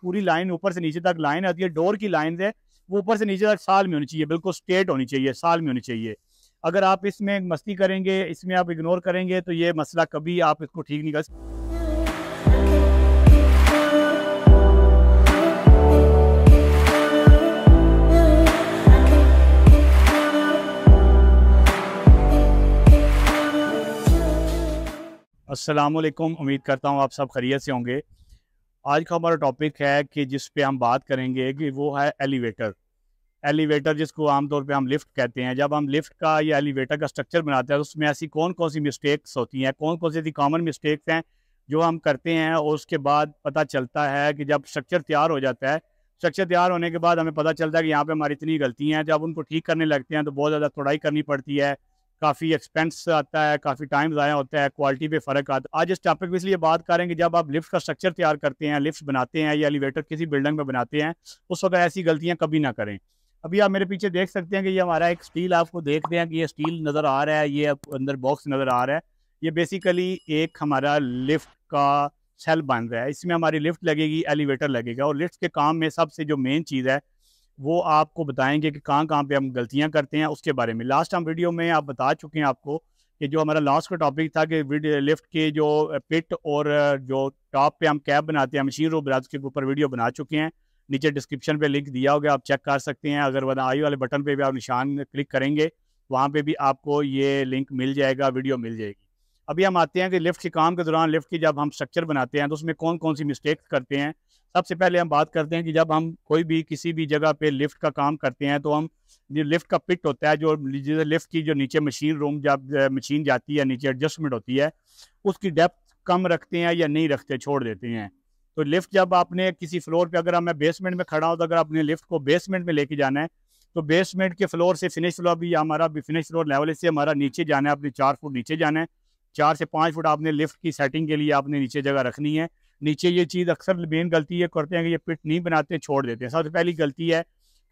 पूरी लाइन ऊपर से नीचे तक लाइन आती है, डोर की लाइन है, वो ऊपर से नीचे तक साल में होनी चाहिए, बिल्कुल स्ट्रेट होनी चाहिए, साल में होनी चाहिए। अगर आप इसमें मस्ती करेंगे, इसमें आप इग्नोर करेंगे तो ये मसला कभी आप इसको ठीक नहीं कर सकते। अस्सलामुअलैकुम, उम्मीद करता हूँ आप सब खैरियत से होंगे। आज का हमारा टॉपिक है कि जिस पे हम बात करेंगे कि वो है एलिवेटर। एलिवेटर जिसको आमतौर पे हम लिफ्ट कहते हैं। जब हम लिफ्ट का या एलिवेटर का स्ट्रक्चर बनाते हैं तो उसमें ऐसी कौन कौन सी मिस्टेक्स होती हैं, कौन कौन सी ऐसी कॉमन मिस्टेक्स हैं जो हम करते हैं, और उसके बाद पता चलता है कि जब स्ट्रक्चर तैयार हो जाता है, स्ट्रक्चर तैयार होने के बाद हमें पता चलता है कि यहाँ पे हमारी इतनी गलतियाँ हैं। जब उनको ठीक करने लगते हैं तो बहुत ज़्यादा तोड़ाई करनी पड़ती है, काफ़ी एक्सपेंस आता है, काफ़ी टाइम ज़ाया होता है, क्वालिटी पे फ़र्क आता है। आज इस टॉपिक में इसलिए बात करेंगे, जब आप लिफ्ट का स्ट्रक्चर तैयार करते हैं, लिफ्ट बनाते हैं या एलिवेटर किसी बिल्डिंग में बनाते हैं, उस वक्त ऐसी गलतियाँ कभी ना करें। अभी आप मेरे पीछे देख सकते हैं कि ये हमारा एक स्टील, आपको देखते हैं कि ये स्टील नज़र आ रहा है, ये अंदर बॉक्स नज़र आ रहा है। ये बेसिकली एक हमारा लिफ्ट का सेल बन रहा है, इसमें हमारी लिफ्ट लगेगी, एलिवेटर लगेगा। और लिफ्ट के काम में सबसे जो मेन चीज़ है वो आपको बताएंगे कि कहाँ कहाँ पे हम गलतियाँ करते हैं, उसके बारे में। लास्ट हम वीडियो में आप बता चुके हैं आपको कि जो हमारा लास्ट का टॉपिक था कि लिफ्ट के जो पिट और जो टॉप पे हम कैब बनाते हैं, मशीन रूम बनाते, के ऊपर वीडियो बना चुके हैं। नीचे डिस्क्रिप्शन पे लिंक दिया होगा, आप चेक कर सकते हैं। अगर वह आई वाले बटन पे भी आप निशान क्लिक करेंगे, वहाँ पे भी आपको ये लिंक मिल जाएगा, वीडियो मिल जाएगी। अभी हम आते हैं कि लिफ्ट के काम के दौरान लिफ्ट की जब हम स्ट्रक्चर बनाते हैं तो उसमें कौन कौन सी मिस्टेक्स करते हैं। सबसे पहले हम बात करते हैं कि जब हम कोई भी किसी भी जगह पे लिफ्ट का काम करते हैं तो हम जो लिफ्ट का पिट होता है, जो लिफ्ट की जो नीचे मशीन रूम जब मशीन जाती है, नीचे एडजस्टमेंट होती है, उसकी डेप्थ कम रखते हैं या नहीं रखते, छोड़ देते हैं। तो लिफ्ट जब आपने किसी फ्लोर पे, अगर मैं बेसमेंट में खड़ा हूँ तो अगर आपने लिफ्ट को बेसमेंट में लेके जाना है तो बेसमेंट के फ्लोर से फिनिश फ्लोर, भी हमारा भी फिनिश फ्लोर लेवल से हमारा नीचे जाना है, अपने 4 फुट नीचे जाना है। 4 से 5 फुट आपने लिफ्ट की सेटिंग के लिए आपने नीचे जगह रखनी है। नीचे ये चीज़ अक्सर मेन गलती ये करते हैं कि ये पिट नहीं बनाते, छोड़ देते हैं। सबसे पहली गलती है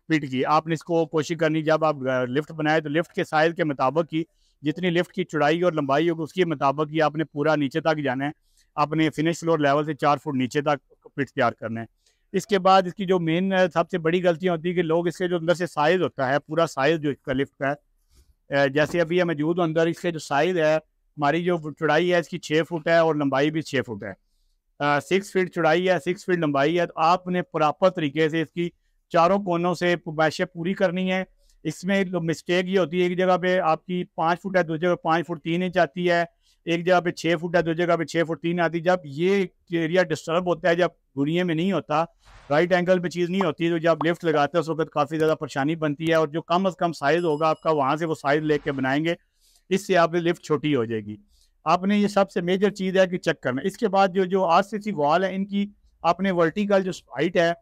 पिट की। आपने इसको कोशिश करनी, जब आप लिफ्ट बनाए तो लिफ्ट के साइज़ के मुताबिक ही, जितनी लिफ्ट की चौड़ाई और लंबाई होगी उसके मुताबिक ही आपने पूरा नीचे तक जाना है। आपने फिनिश फ्लोर लेवल से 4 फुट नीचे तक पिट तैयार करना है। इसके बाद इसकी जो मेन सबसे बड़ी गलतियाँ होती है कि लोग इसके जो अंदर से साइज़ होता है, पूरा साइज़ जो इसका लिफ्ट का है, जैसे अभी मैं मौजूद हूँ अंदर, इसके जो साइज़ है, हमारी जो चौड़ाई है इसकी 6 फुट है और लंबाई भी 6 फुट है। 6 फीट चौड़ाई है, 6 फीट लंबाई है। तो आपने प्रॉपर तरीके से इसकी चारों कोनों से मैशें पूरी करनी है। इसमें मिस्टेक ये होती है, एक जगह पे आपकी 5 फुट है, दूसरी जगह 5 फुट 3 इंच आती है, एक जगह पे 6 फुट है, दूसरी जगह पे 6 फुट 3 आती है। जब ये एरिया डिस्टर्ब होता है, जब गुड़िये में नहीं होता, राइट एंगल पे चीज़ नहीं होती, तो जब लिफ्ट लगाते हैं उस वक्त काफ़ी ज़्यादा परेशानी बनती है। और जो कम अज़ कम साइज़ होगा आपका, वहाँ से वो साइज़ लेके बनाएंगे, इससे आपकी लिफ्ट छोटी हो जाएगी। आपने ये सबसे मेजर चीज़ है कि चेक करना। इसके बाद जो जो आरसीसी वॉल है, इनकी आपने वर्टिकल जो हाइट है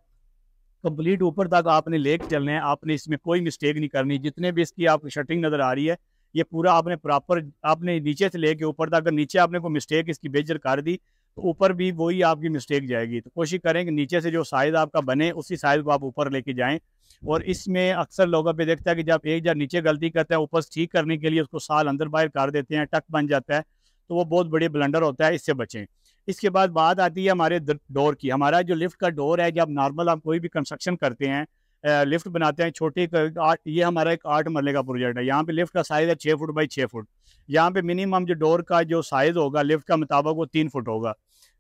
कंप्लीट ऊपर तक आपने लेके चलना है। आपने इसमें कोई मिस्टेक नहीं करनी। जितने भी इसकी आपकी शटिंग नज़र आ रही है, ये पूरा आपने प्रॉपर, आपने नीचे से लेके ऊपर तक, अगर नीचे आपने कोई मिस्टेक इसकी बेजर कर दी तो ऊपर भी वही आपकी मिस्टेक जाएगी। तो कोशिश करें कि नीचे से जो साइज़ आपका बने उसी साइज़ को आप ऊपर लेके जाएँ। और इसमें अक्सर लोगों पे देखता है कि जब एक जब नीचे गलती करता है, ऊपर ठीक करने के लिए उसको साल अंदर बाहर कर देते हैं, टक बन जाता है, तो वो बहुत बड़ी ब्लंडर होता है, इससे बचें। इसके बाद बात आती है हमारे डोर की। हमारा जो लिफ्ट का डोर है, जब नॉर्मल हम कोई भी कंस्ट्रक्शन करते हैं, लिफ्ट बनाते हैं छोटे, ये हमारा एक 8 मरले का प्रोजेक्ट है। यहाँ पे लिफ्ट का साइज़ है 6 फुट बाई 6 फुट। यहाँ पे मिनिमम जो डोर का जो साइज़ होगा लिफ्ट का मुताबिक वो 3 फुट होगा।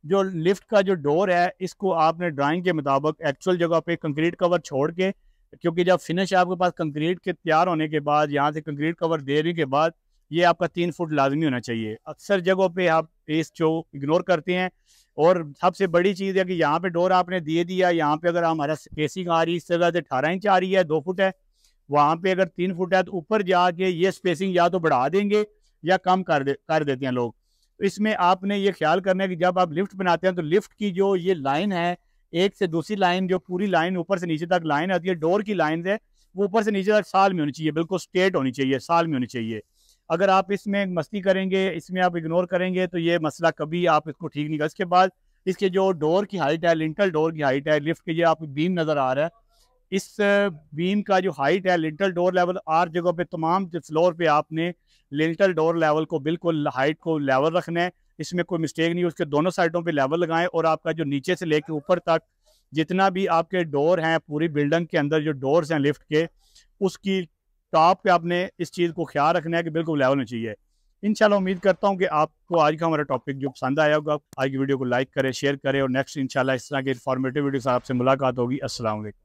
जो लिफ्ट का जो डोर है, इसको आपने ड्राइंग के मुताबिक एक्चुअल जगह पे कंक्रीट कवर छोड़ के, क्योंकि जब फिनिश आपके पास कंक्रीट के तैयार होने के बाद, यहाँ से कंक्रीट कवर देने के बाद, ये आपका 3 फुट लाजमी होना चाहिए। अक्सर जगहों पे आप इस जो इग्नोर करते हैं। और सबसे बड़ी चीज़ है कि यहाँ पे डोर आपने दे दिया, यहाँ पे अगर हमारा स्पेसिंग आ रही है इस जगह से 18 इंच आ रही है, 2 फुट है, वहाँ पे अगर 3 फुट है, तो ऊपर जाके ये स्पेसिंग या तो बढ़ा देंगे या कम कर देते हैं लोग। तो इसमें आपने ये ख्याल करना है कि जब आप लिफ्ट बनाते हैं तो लिफ्ट की जो ये लाइन है, एक से दूसरी लाइन, जो पूरी लाइन ऊपर से नीचे तक लाइन आती है, डोर की लाइन है, वो ऊपर से नीचे तक साल में होनी चाहिए, बिल्कुल स्ट्रेट होनी चाहिए, साल में होनी चाहिए। अगर आप इसमें मस्ती करेंगे, इसमें आप इग्नोर करेंगे तो ये मसला कभी आप इसको ठीक नहीं कर। इसके बाद इसके जो डोर की हाइट है, लिंटल डोर की हाइट है, लिफ्ट के ये आप बीम नज़र आ रहा है, इस बीम का जो हाइट है, लिंटल डोर लेवल 8 जगहों पे, तमाम फ्लोर पे आपने लिंटल डोर लेवल को बिल्कुल हाइट को लेवल रखना है। इसमें कोई मिस्टेक नहीं, उसके दोनों साइडों पे लेवल लगाएं। और आपका जो नीचे से लेके ऊपर तक जितना भी आपके डोर हैं पूरी बिल्डिंग के अंदर जो डोर्स हैं लिफ्ट के, उसकी टॉप पे आपने इस चीज़ को ख्याल रखना है कि बिल्कुल लेवल होना चाहिए। इंशाल्लाह उम्मीद करता हूँ कि आपको आज का हमारा टॉपिक जो पसंद आया होगा। आज की वीडियो को लाइक करें, शेयर करें और नेक्स्ट इंशाल्लाह इस तरह के इन्फॉर्मेटिव वीडियो से आपसे मुलाकात होगी। अस्सलाम वालेकुम।